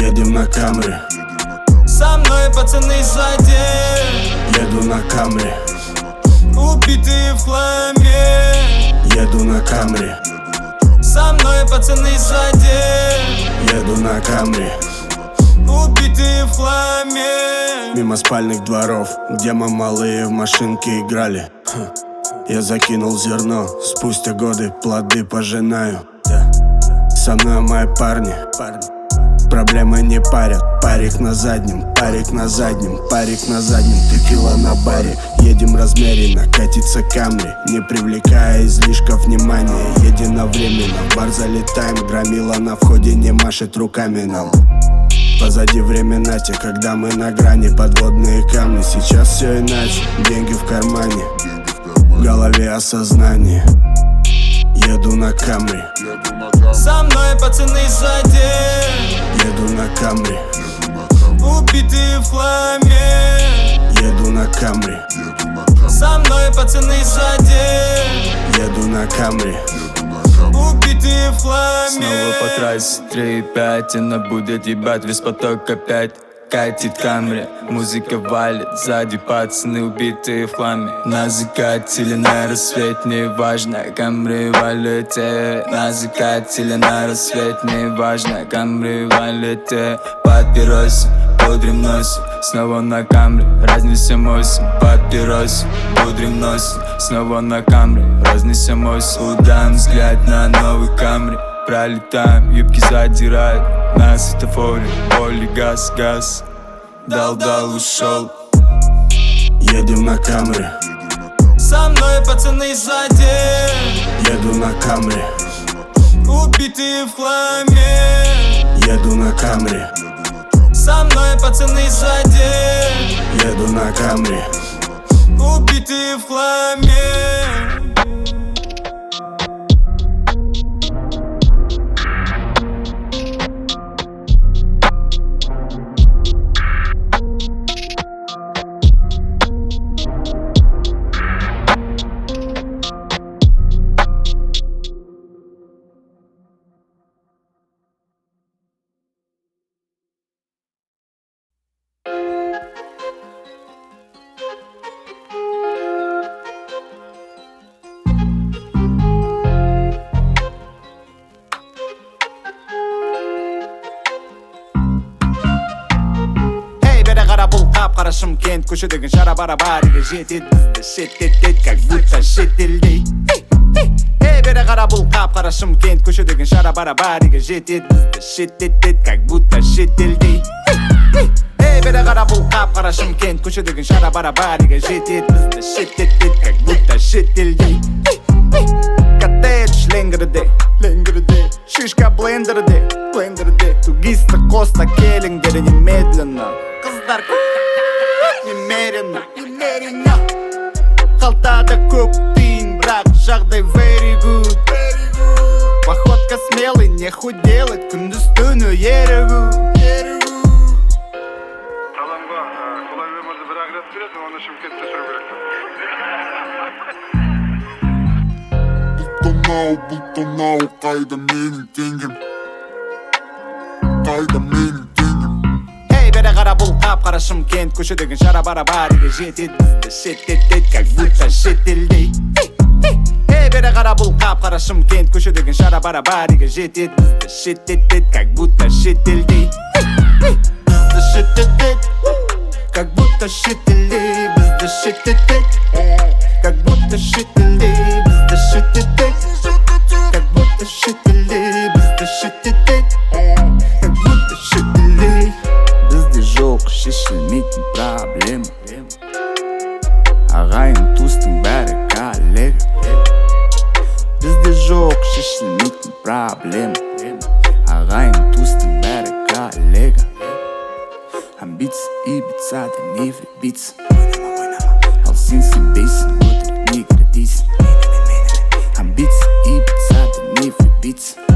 Едем на Камри. Со мной пацаны сзади. Еду на Камри. Убитые в хламе. Еду на Камри. Со мной пацаны сзади. Еду на Камри. Убитые в хламе. Мимо спальных дворов, где малые в машинке играли. Я закинул зерно, спустя годы плоды пожинаю. Со мной мои парни. Проблемы не парят. Парик на заднем, парик на заднем, парик на заднем. Текила на баре. Едем размеренно, катится Камри, не привлекая излишков внимания. Единовременно в бар залетаем. Громила на входе не машет руками нам. Позади времена те, когда мы на грани. Подводные камни, сейчас все иначе. Деньги в кармане, в голове осознание. Еду на Камри. Со мной пацаны сзади. Еду на Камри. Убитые в хламе. Еду на Камри. Со мной пацаны сзади. Еду на Камри. Убитые в хламе. Снова по трассе 3,5, она будет ебать весь поток опять. Катит Камри, музыка валит, сзади пацаны убитые в хламе. На закате или на рассвет, не важно, Камри валит. На закате или на рассвет, не важно, Камри валит. Папиросы, пудрим носик, снова на Камри, разнесем осень. Папиросы, пудрим носик, снова на Камри, разнесем осень. Удаем взгляд на новый Камри. Пролетаем, юбки задирают на светофоре, поле газ, газ. Дал, ушел. Едем на Камри. Со мной пацаны сзади. Еду на Камри. Убитые в хламе. Еду на Камри. Со мной пацаны сзади. Еду на Камри. Убитые в хламе. Қара Шымкент көшедегі жара-бара бариге жетет. Бізді шеттетет, как будто шетелдей. Эй, бері қара бұл қап-қара Шымкент көшедегі жара-бара бариге жетет. Бізді шеттетет, как будто шетелдей. Эй, бері қара бұл қап-қара Шымкент көшедегі жара-бара бариге жетет. Бізді шеттетет, как будто шетелдей. Коттедж ленгірде, шишка блендерде, тугисті қоста келіңдер немедленно. Қыздар немеренно қалтада көп тиын, бірақ жағдай very good. Походка смелый, нехуй делать, күндіз түні ерігу. Саламға, құлай өмірді бір агресс береді, оны Шымкентте жүру керек. Бұлтонау, қайда менің теңгем? Қайда менің теңгем? Эй, бері қара бұл қап-қара Шымкент көшедегі жара-бара бариге жетет. Бізді шеттетет, как будто шетелдей. Эй, бері қара бұл қап-қара Шымкент көшедегі жара-бара бариге жетет. Бізді шеттетет, как будто шетелдей. Бізді шеттетет, как будто шетелдей. Бізді шеттетет, как будто шетелдей. Бізді шеттетет, как будто шетелдей. Бізді шеттетет, как будто шетелдей. Бізде жоқ шешілмейтін проблема. Ағайын туыстың бәрі коллега. Бізде жоқ шешілмейтін проблема. Ағайын туыстың бәрі коллега. Амбиция и биться, да не влюбиться. Ал сен сенбейсің, өтірік не кредейсің. Амбиция и биться, да не влюбиться.